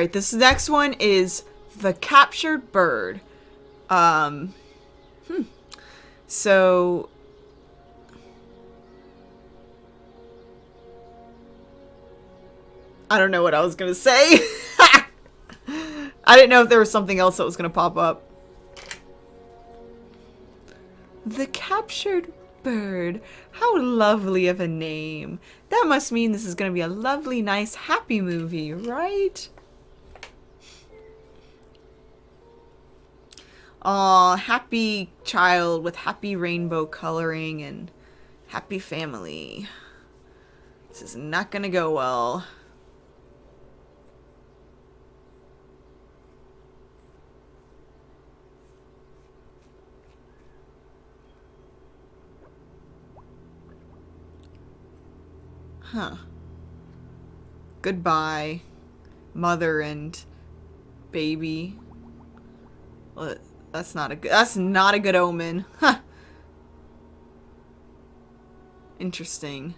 Alright, this next one is the captured bird. So... I don't know what I was gonna say. I didn't know if there was something else that was gonna pop up. The captured bird. How lovely of a name. That must mean this is gonna be a lovely, nice, happy movie, right? Aw, happy child with happy rainbow coloring and happy family. This is not gonna go well. Huh. Goodbye, mother and baby. Well, that's not a good omen. Huh. Interesting.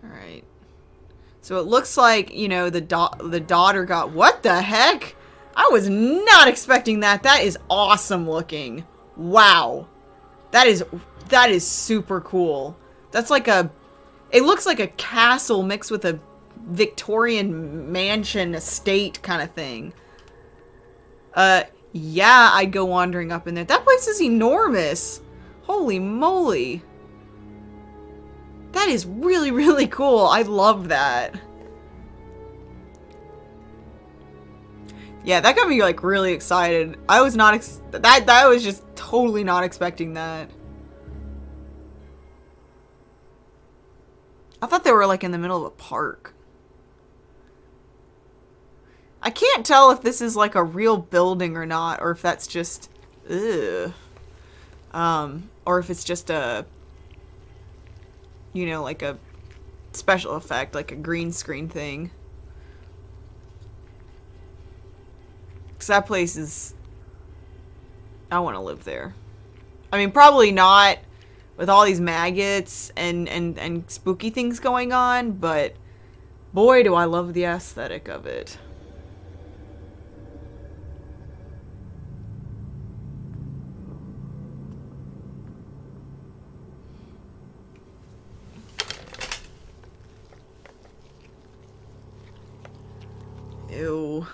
Alright. So it looks like, you know, the daughter got... What the heck? I was not expecting that. That is awesome looking. Wow. That is super cool. That's like a... It looks like a castle mixed with a Victorian mansion estate kind of thing. Yeah, I'd go wandering up in there. That place is enormous. Holy moly. That is really, really cool. I love that. Yeah, that got me like really excited. I was not that was just totally not expecting that. I thought they were like in the middle of a park. I can't tell if this is like a real building or not, or if that's just ugh. Or if it's just a, you know, like a special effect, like a green screen thing. Because that place is... I want to live there. I mean, probably not with all these maggots and spooky things going on, but boy, do I love the aesthetic of it. Ew.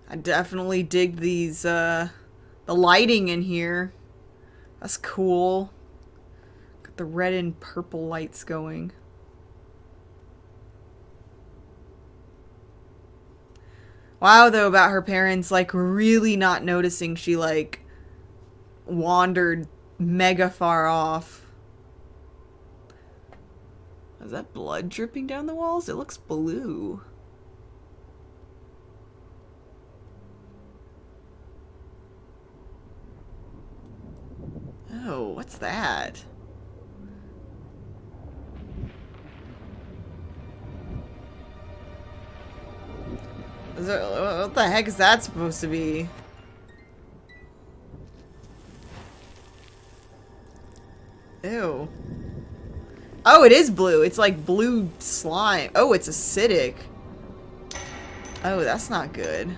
I definitely dig these, the lighting in here. That's cool. Got the red and purple lights going. Wow, though, about her parents, like, really not noticing she, like, wandered mega far off. Is that blood dripping down the walls? It looks blue. Oh, what's that? What the heck is that supposed to be? Ew. Oh, it is blue. It's like blue slime. Oh, it's acidic. Oh, that's not good.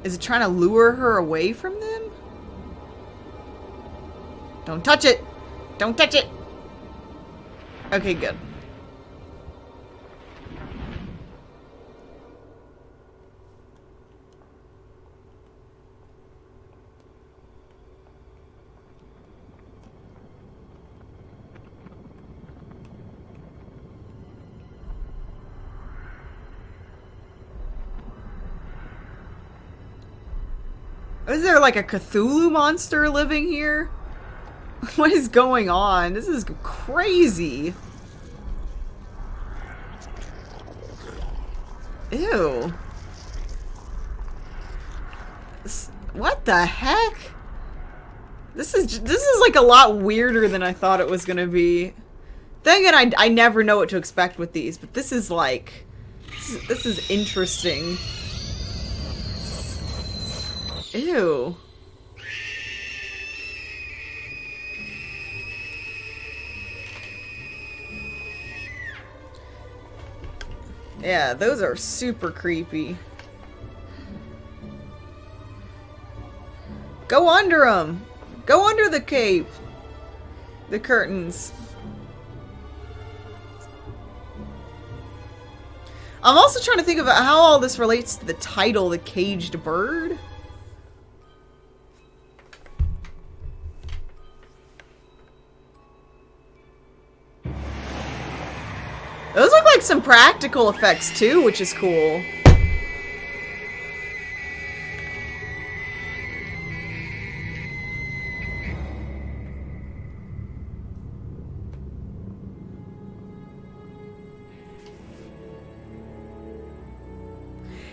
Is it trying to lure her away from them? Don't touch it! Don't touch it! Okay, good. Is there like a Cthulhu monster living here? What is going on? This is crazy. Ew. What the heck? This is like a lot weirder than I thought it was gonna be. Then again, I never know what to expect with these, but this is like, this is interesting. Ew. Yeah, those are super creepy. Go under them! Go under the cape! The curtains. I'm also trying to think about how all this relates to the title, The Caged Bird. Those look like some practical effects too, which is cool.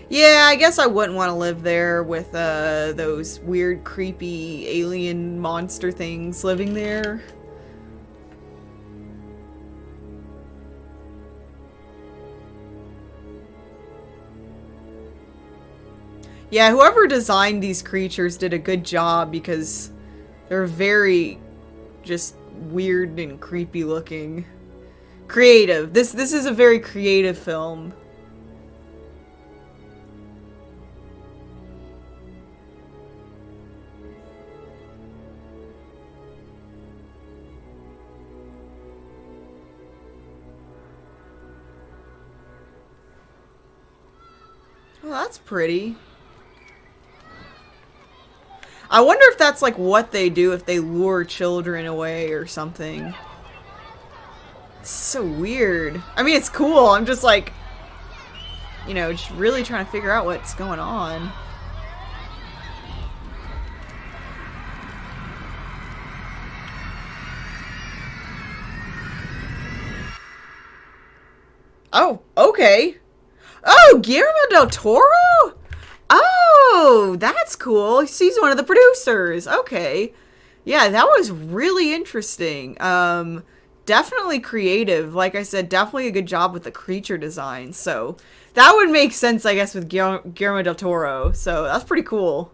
Yeah, I guess I wouldn't want to live there with those weird, creepy alien monster things living there. Yeah, whoever designed these creatures did a good job because they're very just weird and creepy looking. Creative. This is a very creative film. Well, that's pretty. I wonder if that's like what they do if they lure children away or something. It's so weird. I mean, it's cool. I'm just like, you know, just really trying to figure out what's going on. Oh, okay. Oh, Guillermo del Toro? Oh, that's cool. He's one of the producers. Okay. Yeah, that was really interesting. Definitely creative. Like I said, definitely a good job with the creature design. So that would make sense, I guess, with Guillermo del Toro. So that's pretty cool.